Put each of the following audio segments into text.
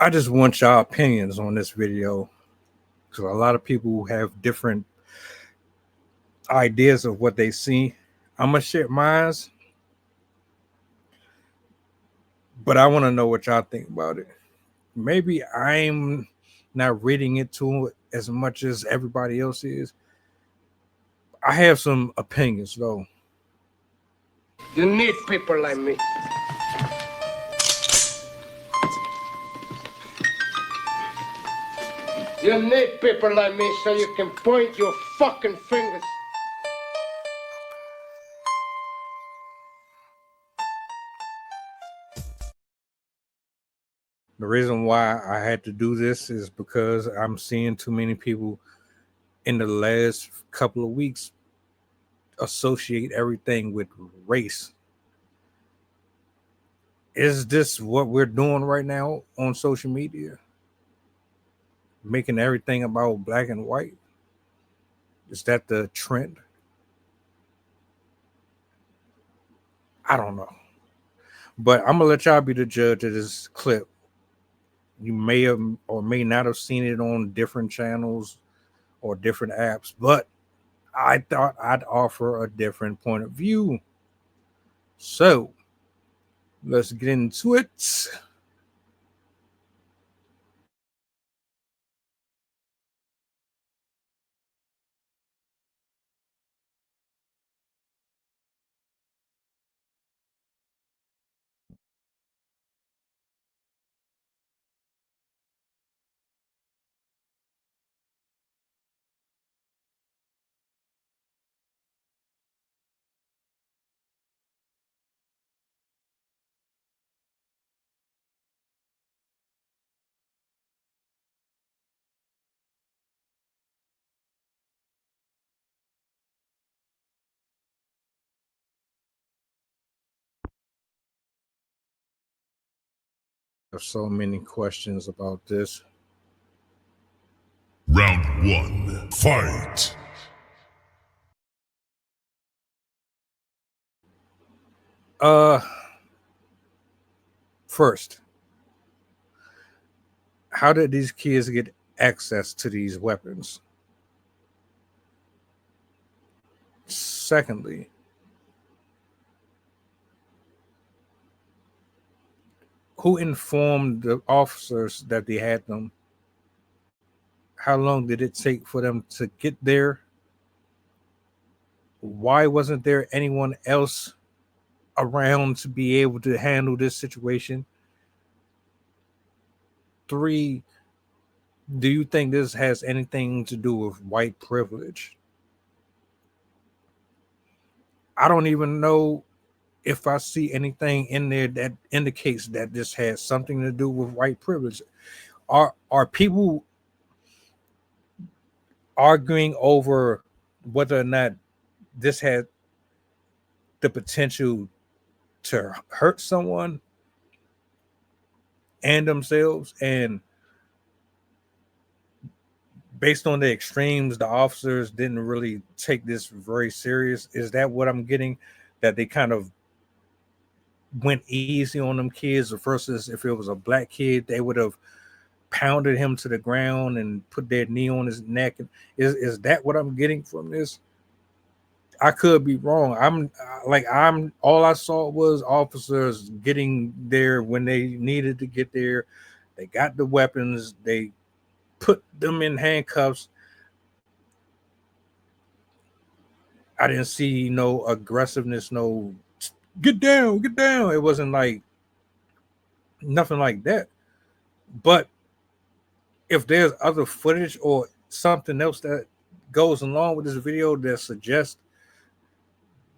I just want y'all opinions on this video because a lot of people have different ideas of what they see. I'm gonna share mine, but I want to know what y'all think about it. Maybe I'm not reading into it as much as everybody else is. I have some opinions though. You need people like me. You need people like me so you can point your fucking fingers. The reason why I had to do this is because I'm seeing too many people in the last couple of weeks associate everything with race. Is this what we're doing right now on social media? Making everything about black and white? Is that the trend? I don't know. But I'm gonna let y'all be the judge of this clip. You may have or may not have seen it on different channels or different apps, but I thought I'd offer a different point of view. So let's get into it. There's so many questions about this. Round one, fight! Uh First, how did these kids get access to these weapons? Secondly, who informed the officers that they had them? How long did it take for them to get there? Why wasn't there anyone else around to be able to handle this situation? Three, do you think this has anything to do with white privilege? I don't even know if I see anything in there that indicates that this has something to do with white privilege. Are people arguing over whether or not this had the potential to hurt someone and themselves? And based on the extremes, the officers didn't really take this very serious. Is that what I'm getting? That they kind of went easy on them kids versus if it was a black kid, they would have pounded him to the ground and put their knee on his neck. Is that what I'm getting from this? I could be wrong. I'm all I saw was officers getting there when they needed to get there. They got the weapons. They put them in handcuffs. I didn't see no aggressiveness, no get down, get down. It wasn't like nothing like that. But if there's other footage or something else that goes along with this video that suggests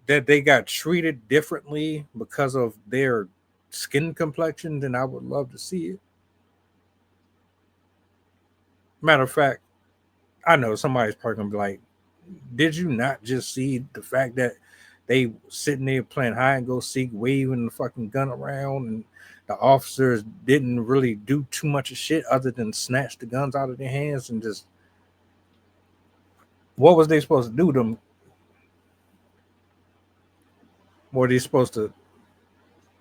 that they got treated differently because of their skin complexion, then I would love to see it. Matter of fact, I know somebody's probably gonna be like, did you not just see the fact that they sitting there playing hide and go seek, waving the fucking gun around, and the officers didn't really do too much of shit other than snatch the guns out of their hands and just what was they supposed to do? Them were they supposed to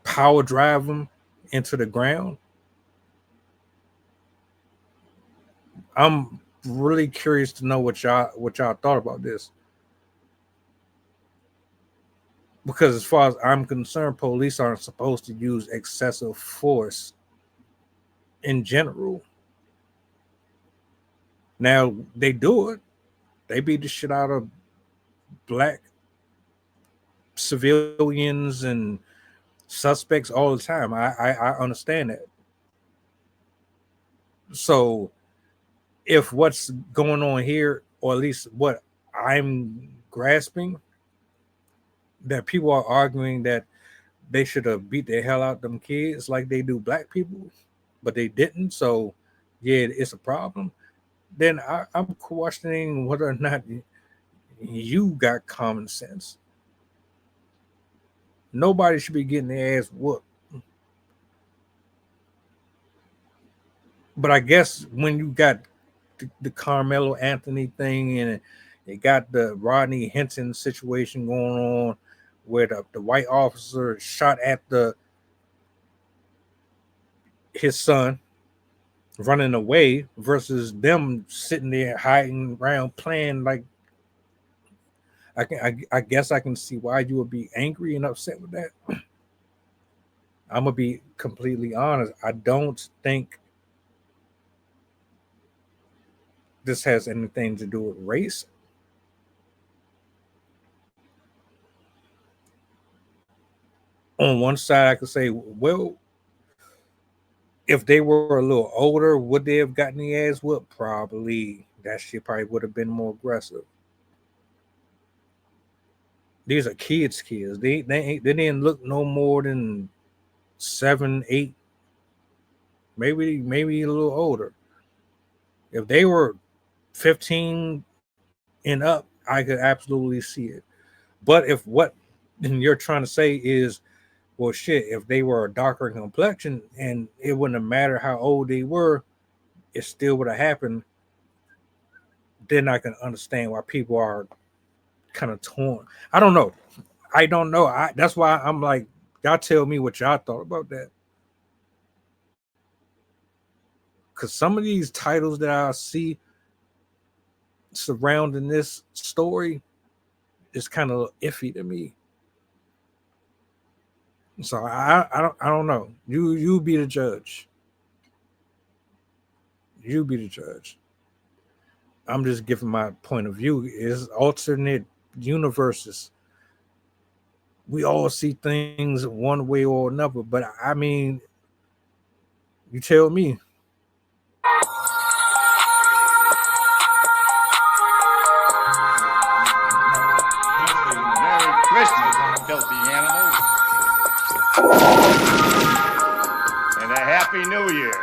power drive them into the ground? I'm really curious to know what y'all thought about this. Because as far as I'm concerned, police aren't supposed to use excessive force in general. Now they do it. They beat the shit out of black civilians and suspects all the time. I understand that. So if what's going on here, or at least what I'm grasping, that people are arguing that they should have beat the hell out them kids like they do black people, but they didn't. So yeah, it's a problem. Then I'm questioning whether or not you got common sense. Nobody should be getting their ass whooped. But I guess when you got the Carmelo Anthony thing, and it got the Rodney Henson situation going on, where the white officer shot at his son running away versus them sitting there hiding around playing, like I guess I can see why you would be angry and upset with that. I'm gonna be completely honest. I don't think this has anything to do with race. On one side, I could say, well, if they were a little older, would they have gotten the ass whooped? Probably. That shit probably would have been more aggressive. These are kids. They didn't look no more than 7, 8, maybe a little older. If they were 15 and up, I could absolutely see it. But if what you're trying to say is, well, shit, if they were a darker complexion and it wouldn't have mattered how old they were, it still would have happened, then I can understand why people are kind of torn. I don't know. That's why I'm like, y'all tell me what y'all thought about that. Because some of these titles that I see surrounding this story is kind of iffy to me. So I don't know. You be the judge. You be the judge. I'm just giving my point of view. Is alternate universes. We all see things one way or another, but I mean, you tell me. Merry Christmas, filthy animals. And a Happy New Year.